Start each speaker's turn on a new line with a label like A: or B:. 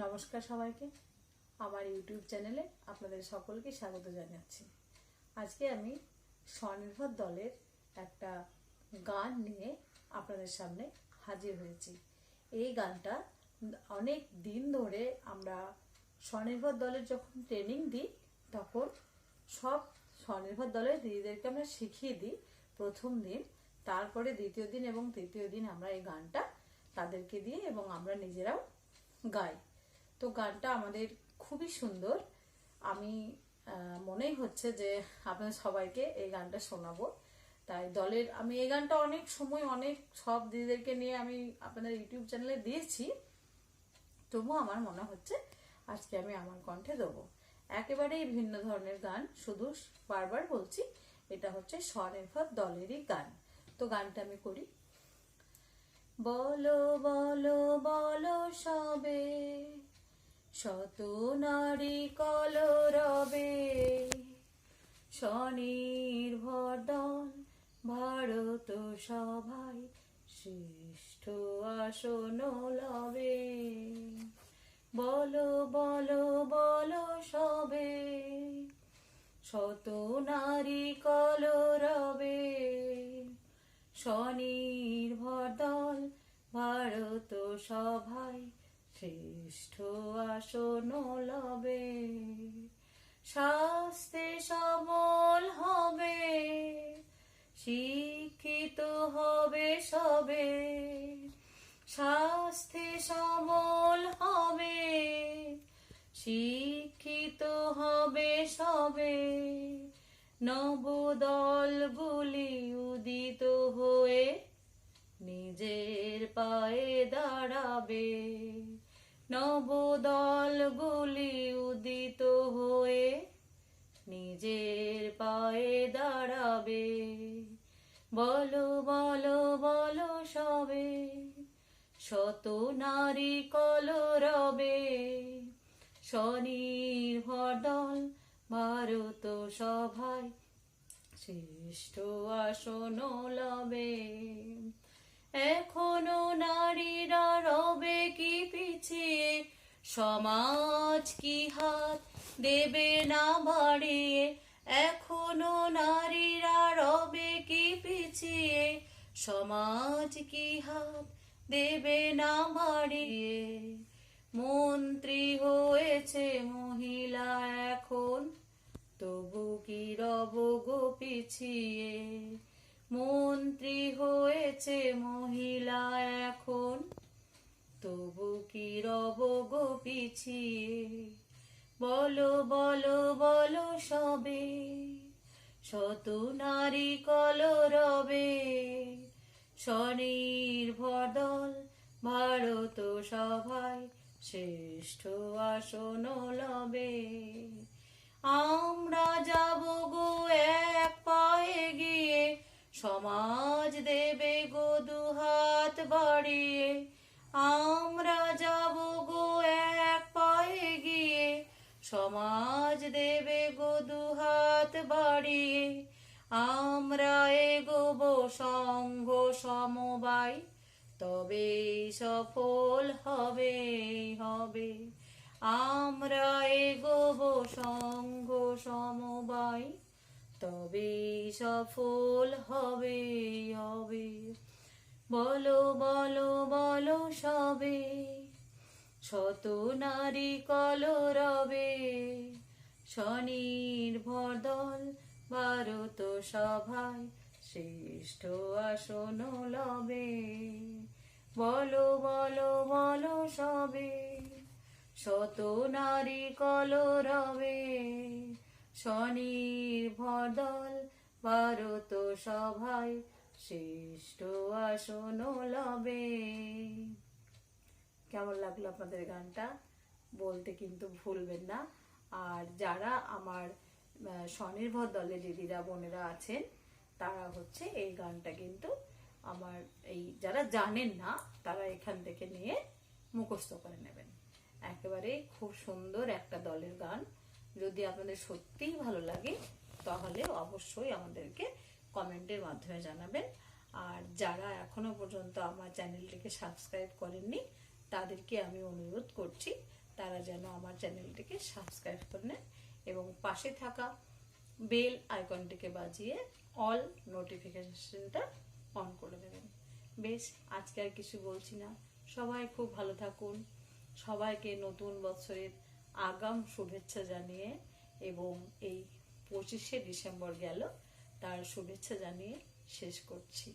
A: নমস্কার সবাইকে, আমার ইউটিউব চ্যানেলে আপনাদের সকলকে স্বাগত জানাচ্ছি। আজকে আমি স্বনির্ভর দলের একটা গান নিয়ে আপনাদের সামনে হাজির হয়েছি। এই গানটা অনেক দিন ধরে আমরা স্বনির্ভর দলের যখন ট্রেনিং দিই তখন সব স্বনির্ভর দলের দিদিদেরকে আমরা শিখিয়ে দিই প্রথম দিন, তারপরে দ্বিতীয় দিন এবং তৃতীয় দিন আমরা এই গানটা তাদেরকে দিয়ে এবং আমরা নিজেরাও গাই। তো গানটা আমাদের খুবই সুন্দর। আমি মনেই হচ্ছে যে আপনাদের সবাইকে এই গানটা শোনাবো। তাই দলের আমি এই গানটা অনেক সময় অনেক সব দিদিদেরকে নিয়ে আমি আপনাদের ইউটিউব চ্যানেলে দিয়েছি, তবুও আমার মনে হচ্ছে আজকে আমি আমার কণ্ঠে দেবো। একেবারেই ভিন্ন ধরনের গান, শুধু বারবার বলছি এটা হচ্ছে স্বনির্ভর দলেরই গান। তো গানটা আমি করি। বলো বলো বলো সবে, শত নারী কলরবে, স্বনির্ভর দল ভারত সভায় শ্রেষ্ঠ আসন লবে। বলো বলো বলো সবে, শত নারী কলরবে, স্বনির্ভর দল ভারত সভায় শ্রেষ্ঠ আসন লবে। স্বাস্থ্যে সবল হবে, শিক্ষিত হবে সবে। স্বাস্থ্যে সবল হবে, শিক্ষিত হবে সবে। নবদলগুলি উদিত হয়ে নিজের পায়ে দাঁড়াবে। নবদলগুলি উদিত হয়ে নিজের পায়ে দাঁড়াবে। বলো বলো বলো সবে, শত নারী কলরবে, স্বনির্ভর দল ভারত সভায় শ্রেষ্ঠ আসন লবে। এখনো নারীরা রবে কি পিছিয়ে, সমাজ কি হাত দেবে না বাড়িয়ে। এখনো নারীরা রবে কি পিছিয়ে, সমাজ কি হাত দেবে না বাড়িয়ে। মন্ত্রী হয়েছে মহিলা এখন, তবু কি রব গো পিছিয়ে। মন্ত্রী হয়েছে মহিলা এখন, তবু কি রব গো পিছিয়ে। বলো বলো বলো সবে, শত নারী কলরবে, স্বনির্ভর দল ভারত সভায় শ্রেষ্ঠ আসন লবে। আমরা যাব গো এক পায়ে গিয়ে, সমাজ দেবে গো দুহাত বাড়িয়ে। আমরা যাব গো এক পায়ে গিয়ে, সমাজ দেবে গো দুহাত বাড়িয়ে। আমরা এগোবো সংঘ সমবায়, তবে সফল হবে হবে। আমরা এগোবো সংঘ সমবায়, তবে সফল হবে হবে। বলো বলো বলো সবে, শত নারী কলরবে, স্বনির্ভর দল ভারত সভায় শ্রেষ্ঠ আসন লবে। বলো বলো বলো সবে, শত নারী কলরবে, স্বনির্ভর দল ভারত সভায় শ্রেষ্ঠ আসন লবে। কেমন লাগলো আপনাদের গানটা বলতে কিন্তু ভুলবেন না। আর যারা আমার স্বনির্ভর দলের দিদিরা বোনেরা আছেন, তারা হচ্ছে এই গানটা কিন্তু আমার এই যারা জানেন না তারা এখান থেকে নিয়ে মুখস্থ করে নেবেন। একেবারে খুব সুন্দর একটা দলের গান। যদি আপনাদের সত্যিই ভালো লাগে তাহলে অবশ্যই আমাদেরকে কমেন্টের মাধ্যমে জানাবেন। আর যারা এখনো পর্যন্ত আমার চ্যানেলটিকে সাবস্ক্রাইব করেননি তাদেরকে আমি অনুরোধ করছি তারা যেন আমার চ্যানেলটিকে সাবস্ক্রাইব করে নেন এবং পাশে থাকা বেল আইকনটিকে বাজিয়ে অল নোটিফিকেশনটা অন করে দেবেন। বেশ, আজকে আর কিছু বলছি না, সবাই খুব ভালো থাকুন। সবাইকে নতুন বছরের আগাম শুভেচ্ছা জানিয়ে এবং এই 25শে ডিসেম্বর গেল তার শুভেচ্ছা জানিয়ে শেষ করছি।